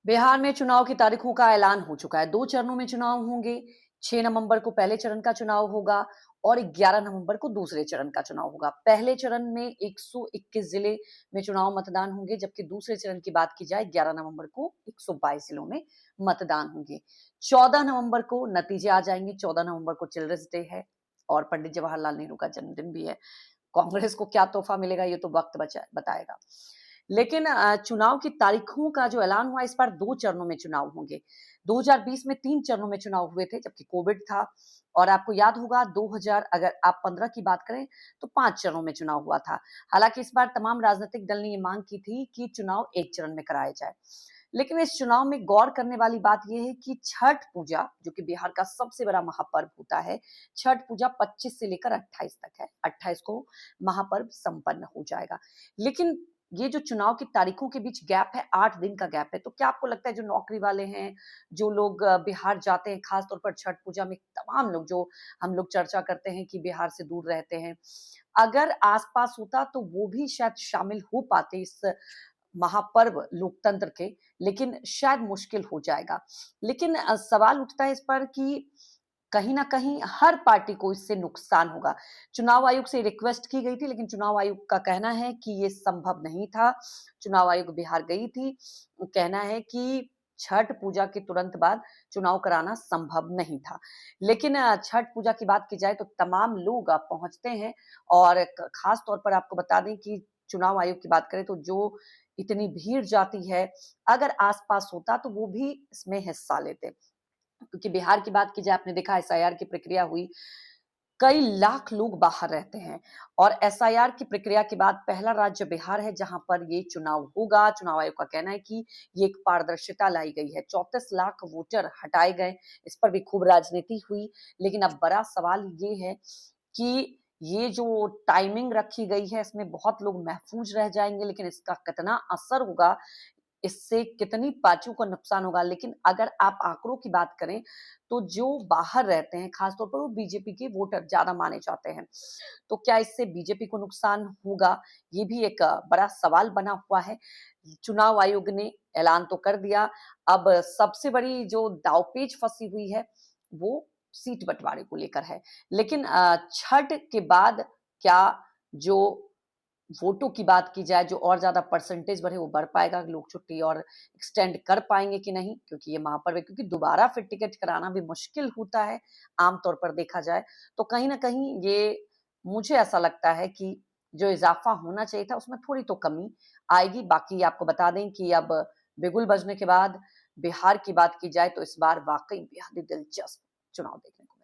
बिहार में चुनाव की तारीखों का ऐलान हो चुका है। 2 चरणों में चुनाव होंगे। 6 नवंबर को पहले चरण का चुनाव होगा और 11 नवंबर को दूसरे चरण का चुनाव होगा। पहले चरण में 121 जिले में चुनाव मतदान होंगे, जबकि दूसरे चरण की बात की जाए 11 नवंबर को 122 जिलों में मतदान होंगे। 14 नवंबर को नतीजे आ जाएंगे। 14 नवंबर को चिल्ड्रंस डे है और पंडित जवाहरलाल नेहरू का जन्मदिन भी है। कांग्रेस को क्या तोहफा मिलेगा ये तो वक्त बताएगा। लेकिन चुनाव की तारीखों का जो ऐलान हुआ, इस बार 2 चरणों में चुनाव होंगे। 2020 में 3 चरणों में चुनाव हुए थे, जबकि कोविड था। और आपको याद होगा 2000 अगर आप 15 की बात करें तो 5 चरणों में चुनाव हुआ था। हालांकि इस बार तमाम राजनीतिक दल ने ये मांग की थी कि चुनाव एक चरण में कराया जाए। लेकिन इस चुनाव में गौर करने वाली बात यह है कि छठ पूजा, जो कि बिहार का सबसे बड़ा महापर्व होता है, छठ पूजा 25 से लेकर 28 तक है। 28 को महापर्व संपन्न हो जाएगा। लेकिन ये जो चुनाव की तारीखों के बीच गैप है, 8 दिन का गैप है, तो क्या आपको लगता है जो नौकरी वाले हैं, जो लोग बिहार जाते हैं, खास तौर पर छठ पूजा में, तमाम लोग जो हम लोग चर्चा करते हैं कि बिहार से दूर रहते हैं, अगर आस-पास होता तो वो भी शायद शामिल हो पाते इस महापर्व लोकतंत्र के, लेकिन शायद मुश्किल हो जाएगा। लेकिन सवाल उठता है इस पर कि कहीं न कहीं हर पार्टी को इससे नुकसान होगा। चुनाव आयोग से रिक्वेस्ट की गई थी, लेकिन चुनाव आयोग का कहना है कि ये संभव नहीं था। चुनाव आयोग बिहार गई थी, कहना है कि छठ पूजा के तुरंत बाद चुनाव कराना संभव नहीं था। लेकिन छठ पूजा की बात की जाए तो तमाम लोग पहुँचते हैं और क खास तौर पर आपको बता दें कि चुनाव आयोग की बात करें तो जो इतनी भीड़ जाती है, अगर आस-पास होता तो वो भी इसमें हिस्सा लेते। क्योंकि बिहार की बात की जाए, आपने देखा एसआईआर की प्रक्रिया हुई, कई लाख लोग बाहर रहते हैं और एसआईआर की प्रक्रिया के बाद पहला राज्य बिहार है जहां पर ये चुनाव होगा। चुनाव आयोग का कहना है कि ये एक पारदर्शिता लाई गई है। 34 लाख वोटर हटाए गए, इस पर भी खूब राजनीति हुई। लेकिन अब बड़ा सवाल ये है कि ये जो टाइमिंग रखी गई है, इसमें बहुत लोग महफूज रह जाएंगे, लेकिन इसका कितना असर होगा, इससे कितनी पार्टियों को नुकसान होगा। लेकिन अगर आप आंकड़ों की बात करें, तो जो बाहर रहते हैं, खासतौर पर वो बीजेपी के वोटर ज़्यादा माने जाते हैं। तो क्या इससे बीजेपी को नुकसान होगा? ये भी एक बड़ा सवाल बना हुआ है। चुनाव आयोग ने ऐलान तो कर दिया, अब सबसे बड़ी जो दांवपेच फँसी हुई है, वो सीट बँटवारे को लेकर है। लेकिन छठ के बाद क्या जो वोटों की बात की जाए, जो और ज़्यादा परसेंटेज बढ़े, वो बढ़ पाएगा, लोग छुट्टी और एक्सटेंड कर पाएँगे कि नहीं? क्योंकि ये महापर्व है, क्योंकि दोबारा फिर टिकट कराना भी मुश्किल होता है, आम तौर पर देखा जाए। तो कहीं न कहीं ये मुझे ऐसा लगता है कि जो इज़ाफ़ा होना चाहिए था, उसमें थोड़ी तो कमी आएगी। बाकी आपको बता दें कि अब बिगुल बजने के बाद बिहार की बात की जाए, तो इस बार वाक़ई बेहद ही दिलचस्प चुनाव देखने को